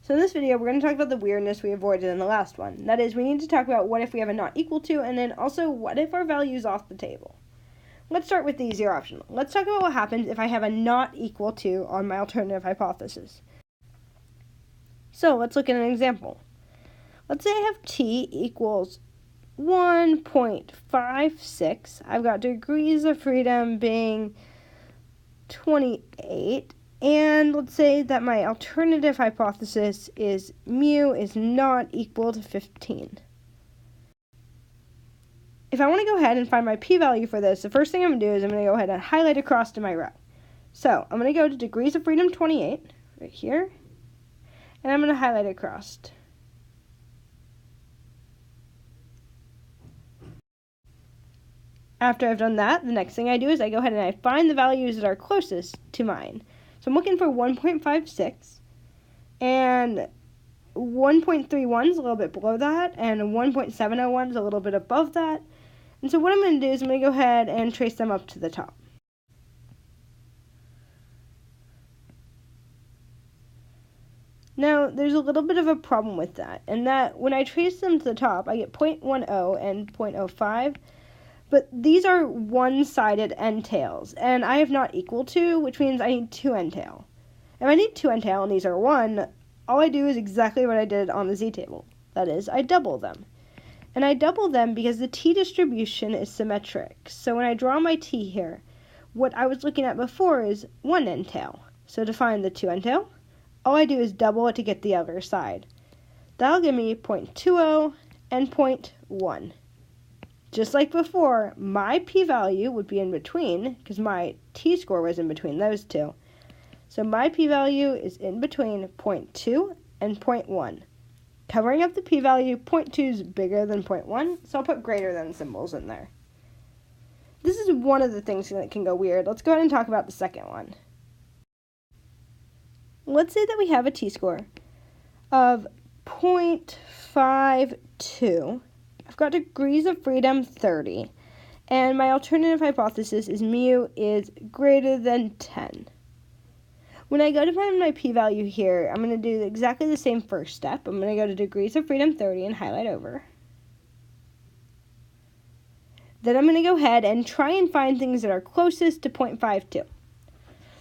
So in this video, we're going to talk about the weirdness we avoided in the last one. That is, we need to talk about what if we have a not equal to, and then also what if our value is off the table. Let's start with the easier option. Let's talk about what happens if I have a not equal to on my alternative hypothesis. So let's look at an example. Let's say I have t equals 1.56. I've got degrees of freedom being 28. And let's say that my alternative hypothesis is mu is not equal to 15. If I want to go ahead and find my p-value for this, the first thing I'm going to do is I'm going to go ahead and highlight across to my row. So I'm going to go to degrees of freedom 28, right here, and I'm going to highlight across. After I've done that, the next thing I do is I go ahead and I find the values that are closest to mine. So I'm looking for 1.56, and 1.31 is a little bit below that, and 1.701 is a little bit above that. And so what I'm going to do is I'm going to go ahead and trace them up to the top. Now, there's a little bit of a problem with that, and that when I trace them to the top, I get 0.10 and 0.05. But these are one-sided end tails, and I have not equal to, which means I need two end tail. If I need two end tail and these are 1, all I do is exactly what I did on the z-table. That is, I double them. And I double them because the t distribution is symmetric. So when I draw my t here, what I was looking at before is one end tail. So to find the two end tail, all I do is double it to get the other side. That'll give me 0.20 and 0.1. Just like before, my p-value would be in between, because my t-score was in between those two. So my p-value is in between 0.2 and 0.1. Covering up the p-value, 0.2 is bigger than 0.1, so I'll put greater than symbols in there. This is one of the things that can go weird. Let's go ahead and talk about the second one. Let's say that we have a t-score of 0.52. I've got degrees of freedom 30, and my alternative hypothesis is mu is greater than 10. When I go to find my p-value here, I'm going to do exactly the same first step. I'm going to go to degrees of freedom 30 and highlight over. Then I'm going to go ahead and try and find things that are closest to 0.52.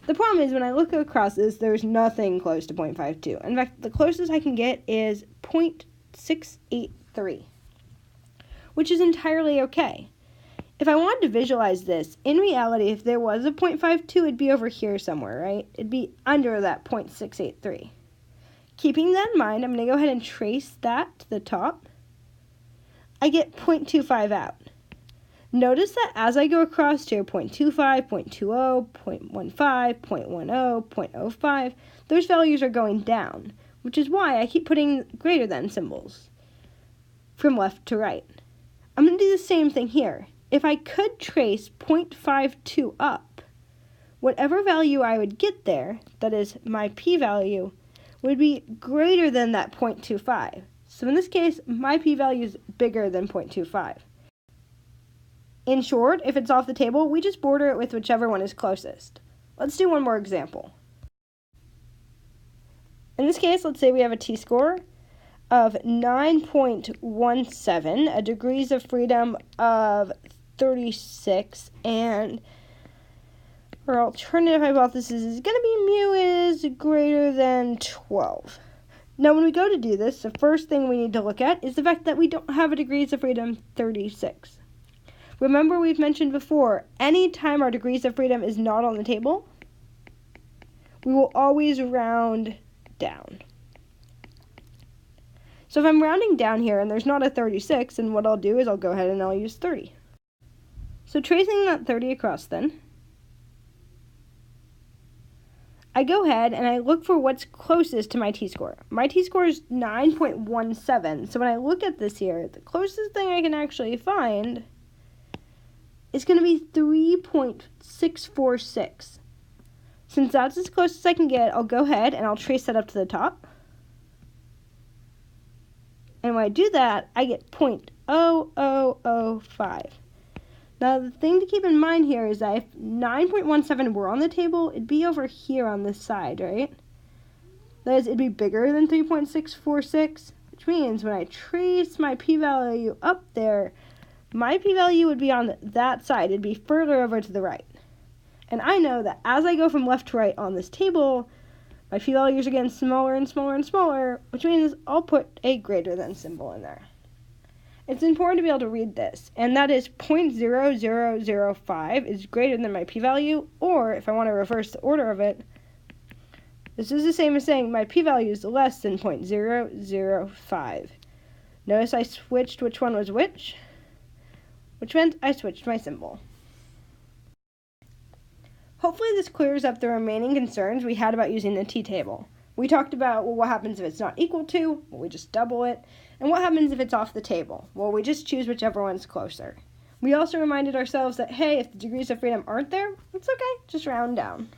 The problem is when I look across this, there's nothing close to 0.52. In fact, the closest I can get is 0.683. Which is entirely okay. If I wanted to visualize this, in reality, if there was a 0.52, it'd be over here somewhere, right? It'd be under that 0.683. Keeping that in mind, I'm going to go ahead and trace that to the top. I get 0.25 out. Notice that as I go across here, 0.25, 0.20, 0.15, 0.10, 0.05, those values are going down, which is why I keep putting greater than symbols from left to right. I'm going to do the same thing here. If I could trace 0.52 up, whatever value I would get there, that is my p-value, would be greater than that 0.25. So in this case, my p-value is bigger than 0.25. In short, if it's off the table, we just border it with whichever one is closest. Let's do one more example. In this case, let's say we have a t-score of 9.17, a degrees of freedom of 36, and our alternative hypothesis is going to be mu is greater than 12. Now, when we go to do this, the first thing we need to look at is the fact that we don't have a degrees of freedom 36. Remember, we've mentioned before, anytime our degrees of freedom is not on the table, we will always round down. So if I'm rounding down here and there's not a 36, then what I'll do is I'll go ahead and I'll use 30. So tracing that 30 across then, I go ahead and I look for what's closest to my t-score. My t-score is 9.17, so when I look at this here, the closest thing I can actually find is going to be 3.646. Since that's as close as I can get, I'll go ahead and I'll trace that up to the top. And when I do that, I get 0.0005. Now, the thing to keep in mind here is that if 9.17 were on the table, it'd be over here on this side, right? That is, it'd be bigger than 3.646, which means when I trace my p-value up there, my p-value would be on that side. It'd be further over to the right. And I know that as I go from left to right on this table, my p-values are getting smaller and smaller and smaller, which means I'll put a greater than symbol in there. It's important to be able to read this, and that is 0.0005 is greater than my p-value, or if I want to reverse the order of it, this is the same as saying my p-value is less than 0.005. Notice I switched which one was which meant I switched my symbol. Hopefully this clears up the remaining concerns we had about using the t-table. We talked about, well, what happens if it's not equal to? Well, we just double it. And what happens if it's off the table? Well, we just choose whichever one's closer. We also reminded ourselves that, hey, if the degrees of freedom aren't there, it's okay, just round down.